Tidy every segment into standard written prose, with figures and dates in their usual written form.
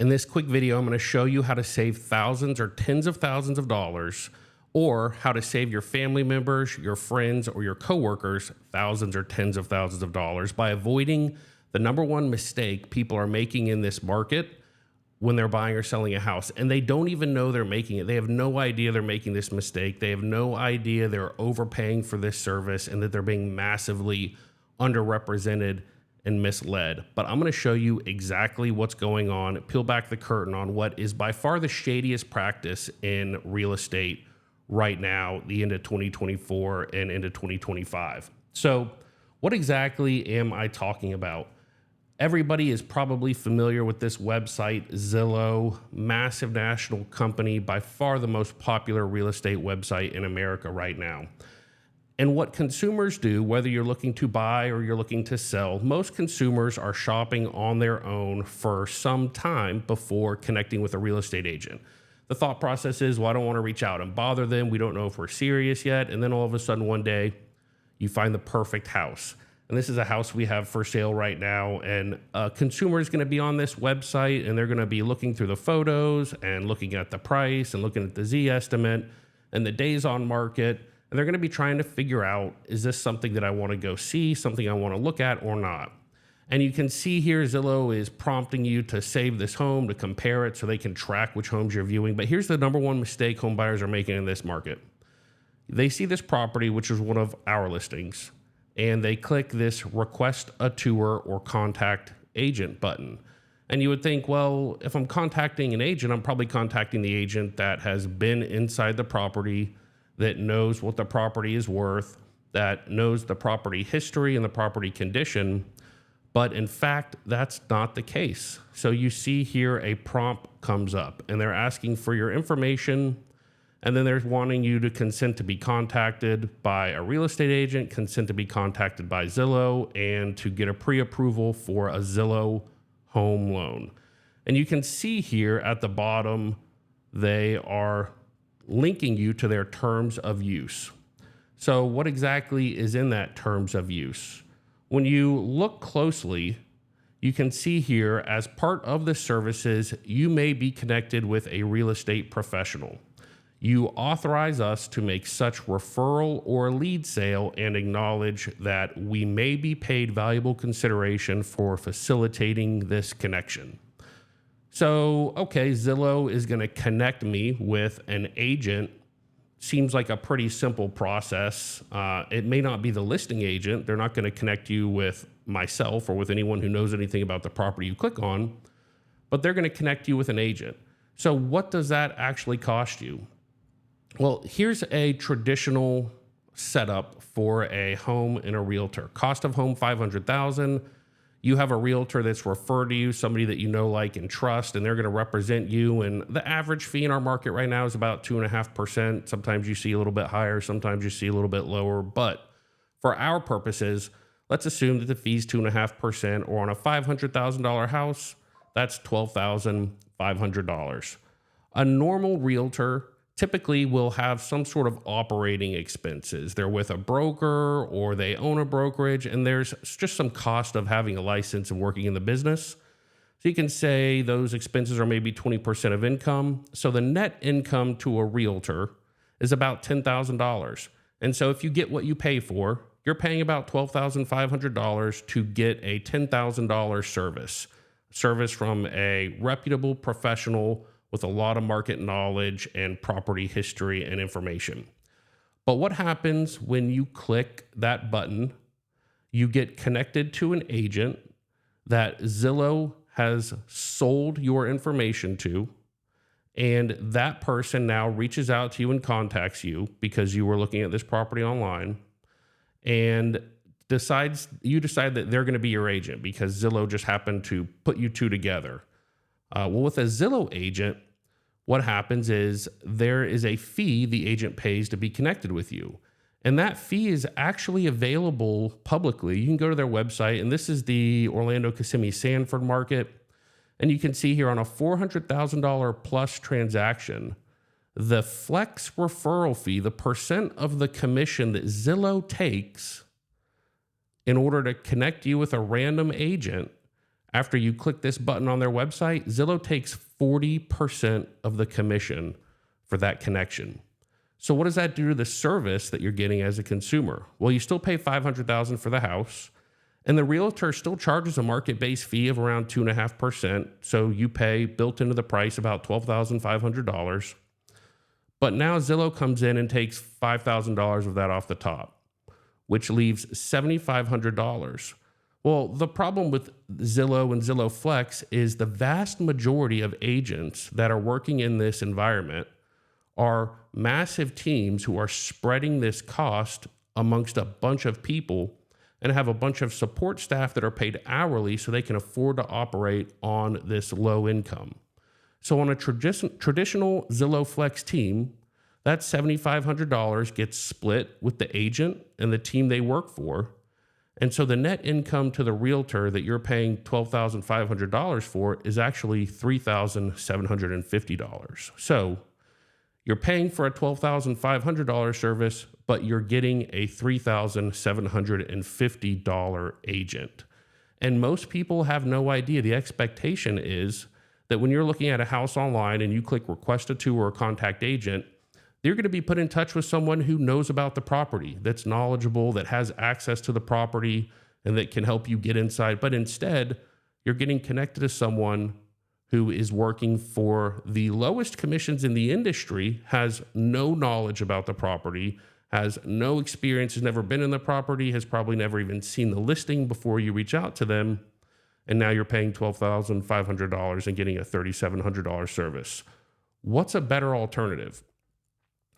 In this quick video, I'm going to show you how to save thousands or tens of thousands of dollars, or how to save your family members, your friends, or your coworkers thousands or tens of thousands of dollars by avoiding the number one mistake people are making in this market when they're buying or selling a house. And they don't even know they're making it. They have no idea they're making this mistake. They have no idea they're overpaying for this service and that they're being massively underrepresented and misled. But I'm going to show you exactly what's going on, peel back the curtain on what is by far the shadiest practice in real estate right now, the end of 2024 and into 2025. So what exactly am I talking about? Everybody is probably familiar with this website, Zillow, massive national company, by far the most popular real estate website in America right now. And what consumers do, whether you're looking to buy or you're looking to sell, most consumers are shopping on their own for some time before connecting with a real estate agent. The thought process is, well, I don't want to reach out and bother them. We don't know if we're serious yet. And then all of a sudden one day you find the perfect house. And this is a house we have for sale right now. And a consumer is going to be on this website and they're going to be looking through the photos and looking at the price and looking at the Z estimate and the days on market. And they're going to be trying to figure out, is this something that I want to go see, something I want to look at or not? And you can see here Zillow is prompting you to save this home, to compare it so they can track which homes you're viewing. But here's the number one mistake home buyers are making in this market. They see this property, which is one of our listings, and they click this request a tour or contact agent button. And you would think, well, if I'm contacting an agent, I'm probably contacting the agent that has been inside the property, that knows what the property is worth, that knows the property history and the property condition. But in fact, that's not the case. So you see here a prompt comes up and they're asking for your information. And then they're wanting you to consent to be contacted by a real estate agent, consent to be contacted by Zillow, and to get a pre-approval for a Zillow home loan. And you can see here at the bottom, they are linking you to their terms of use. So what exactly is in that terms of use? When you look closely, you can see here as part of the services, you may be connected with a real estate professional. You authorize us to make such referral or lead sale and acknowledge that we may be paid valuable consideration for facilitating this connection. So, okay, Zillow is going to connect me with an agent. Seems like a pretty simple process. It may not be the listing agent. They're not going to connect you with myself or with anyone who knows anything about the property you click on, but they're going to connect you with an agent. So what does that actually cost you? Well, here's a traditional setup for a home and a realtor. Cost of home, $500,000. You have a realtor that's referred to you, somebody that you know, like, and trust, and they're going to represent you. And the average fee in our market right now is about 2.5%. Sometimes you see a little bit higher, sometimes you see a little bit lower. But for our purposes, let's assume that the fee is 2.5%, or on a $500,000 house, that's $12,500. A normal realtor typically will have some sort of operating expenses. They're with a broker or they own a brokerage, and there's just some cost of having a license and working in the business. So you can say those expenses are maybe 20% of income. So the net income to a realtor is about $10,000. And so if you get what you pay for, you're paying about $12,500 to get a $10,000 service from a reputable professional with a lot of market knowledge and property history and information. But what happens when you click that button? You get connected to an agent that Zillow has sold your information to, and that person now reaches out to you and contacts you because you were looking at this property online, and you decide that they're going to be your agent because Zillow just happened to put you two together. Well, with a Zillow agent, what happens is there is a fee the agent pays to be connected with you. And that fee is actually available publicly. You can go to their website, and this is the Orlando, Kissimmee, Sanford market. And you can see here on a $400,000 plus transaction, the flex referral fee, the percent of the commission that Zillow takes in order to connect you with a random agent, After you click this button on their website, Zillow takes 40% of the commission for that connection. So what does that do to the service that you're getting as a consumer? Well, you still pay $500,000 for the house, and the realtor still charges a market-based fee of around 2.5%. So you pay, built into the price, about $12,500. But now Zillow comes in and takes $5,000 of that off the top, which leaves $7,500. Well, the problem with Zillow and Zillow Flex is the vast majority of agents that are working in this environment are massive teams who are spreading this cost amongst a bunch of people and have a bunch of support staff that are paid hourly so they can afford to operate on this low income. So on a traditional Zillow Flex team, that $7,500 gets split with the agent and the team they work for. And so the net income to the realtor that you're paying $12,500 for is actually $3,750. So you're paying for a $12,500 service, but you're getting a $3,750 agent. And most people have no idea. The expectation is that when you're looking at a house online and you click request a tour or contact agent, you're going to be put in touch with someone who knows about the property, that's knowledgeable, that has access to the property, and that can help you get inside. But instead, you're getting connected to someone who is working for the lowest commissions in the industry, has no knowledge about the property, has no experience, has never been in the property, has probably never even seen the listing before you reach out to them, and now you're paying $12,500 and getting a $3,700 service. What's a better alternative?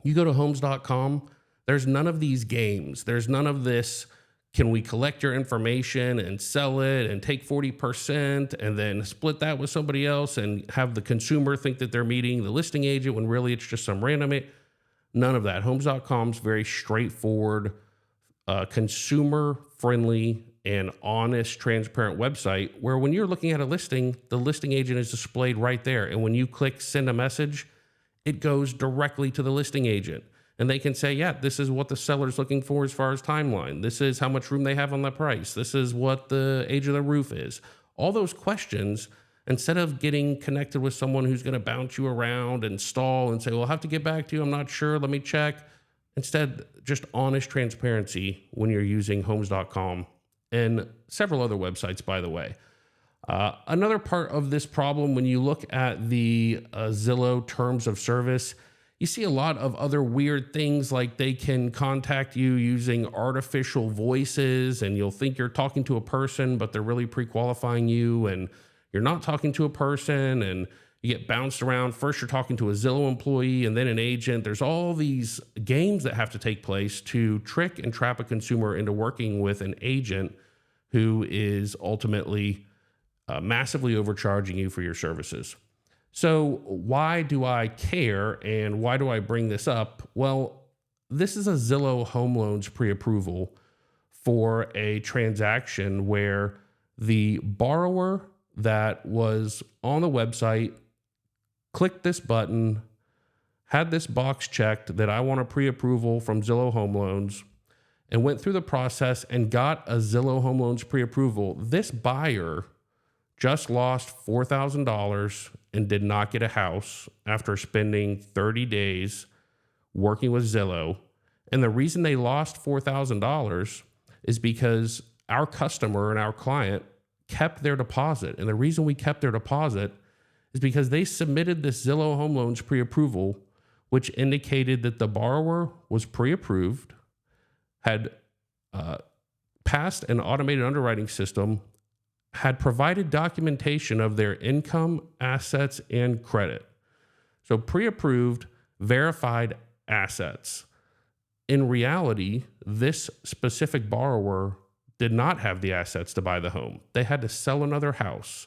You go to homes.com, there's none of these games. There's none of this, can we collect your information and sell it and take 40% and then split that with somebody else and have the consumer think that they're meeting the listing agent when really it's just some random. None of that. Homes.com's very straightforward, consumer-friendly, and honest, transparent website where when you're looking at a listing, the listing agent is displayed right there. And when you click send a message, it goes directly to the listing agent. And they can say, yeah, this is what the seller's looking for as far as timeline. This is how much room they have on the price. This is what the age of the roof is. All those questions, instead of getting connected with someone who's going to bounce you around and stall and say, well, I'll have to get back to you. I'm not sure. Let me check. Instead, just honest transparency when you're using homes.com and several other websites, by the way. Another part of this problem, when you look at the Zillow terms of service, you see a lot of other weird things, like they can contact you using artificial voices and you'll think you're talking to a person, but they're really pre-qualifying you and you're not talking to a person, and you get bounced around. First, you're talking to a Zillow employee and then an agent. There's all these games that have to take place to trick and trap a consumer into working with an agent who is ultimately massively overcharging you for your services. So why do I care and why do I bring this up? Well, this is a Zillow Home Loans pre-approval for a transaction where the borrower that was on the website clicked this button, had this box checked that I want a pre-approval from Zillow Home Loans, and went through the process and got a Zillow Home Loans pre-approval. This buyer just lost $4,000 and did not get a house after spending 30 days working with Zillow. And the reason they lost $4,000 is because our customer and our client kept their deposit. And the reason we kept their deposit is because they submitted this Zillow Home Loans pre-approval, which indicated that the borrower was pre-approved, had passed an automated underwriting system, had provided documentation of their income, assets, and credit. So pre-approved, verified assets. In reality, this specific borrower did not have the assets to buy the home. They had to sell another house.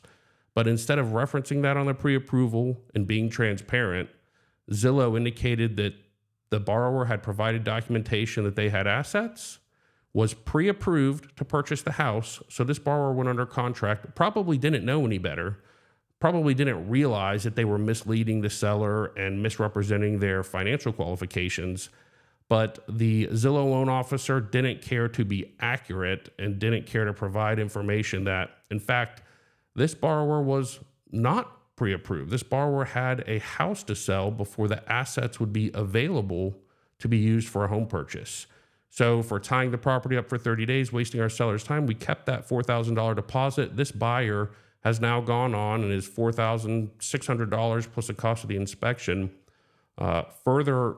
But instead of referencing that on the pre-approval and being transparent, Zillow indicated that the borrower had provided documentation that they had assets, was pre-approved to purchase the house. So this borrower went under contract, probably didn't know any better, probably didn't realize that they were misleading the seller and misrepresenting their financial qualifications. But the Zillow loan officer didn't care to be accurate and didn't care to provide information that, in fact, This borrower was not pre-approved. This borrower had a house to sell before the assets would be available to be used for a home purchase. So for tying the property up for 30 days, wasting our seller's time, we kept that $4,000 deposit. This buyer has now gone on and is $4,600 plus the cost of the inspection further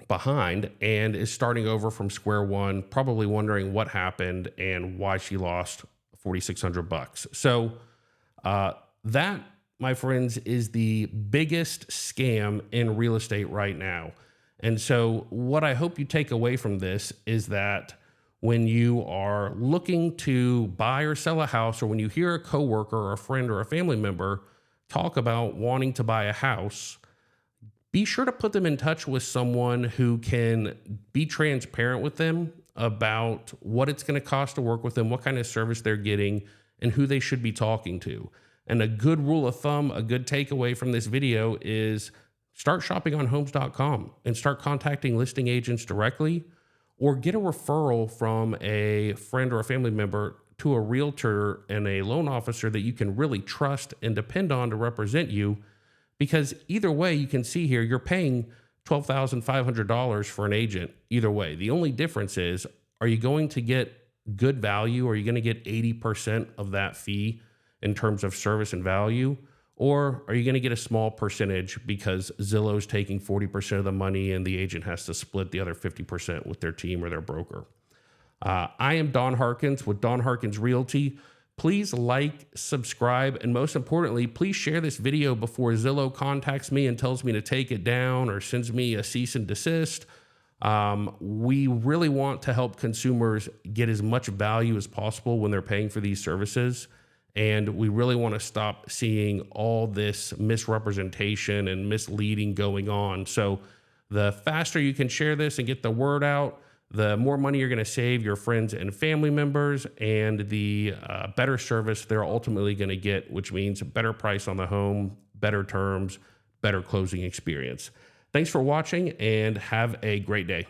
behind and is starting over from square one, probably wondering what happened and why she lost $4,600. So that, my friends, is the biggest scam in real estate right now. And so what I hope you take away from this is that when you are looking to buy or sell a house, or when you hear a coworker or a friend or a family member talk about wanting to buy a house, be sure to put them in touch with someone who can be transparent with them about what it's going to cost to work with them, what kind of service they're getting, and who they should be talking to. And a good rule of thumb, a good takeaway from this video is start shopping on homes.com and start contacting listing agents directly, or get a referral from a friend or a family member to a realtor and a loan officer that you can really trust and depend on to represent you. Because either way, you can see here, you're paying $12,500 for an agent either way. The only difference is, are you going to get good value? Are you going to get 80% of that fee in terms of service and value? Or are you going to get a small percentage because Zillow's taking 40% of the money and the agent has to split the other 50% with their team or their broker? I am Don Harkins with Don Harkins Realty. Please like, subscribe, and most importantly, please share this video before Zillow contacts me and tells me to take it down or sends me a cease and desist. We really want to help consumers get as much value as possible when they're paying for these services. And we really want to stop seeing all this misrepresentation and misleading going on. So the faster you can share this and get the word out, the more money you're going to save your friends and family members, and the better service they're ultimately going to get, which means a better price on the home, better terms, better closing experience. Thanks for watching and have a great day.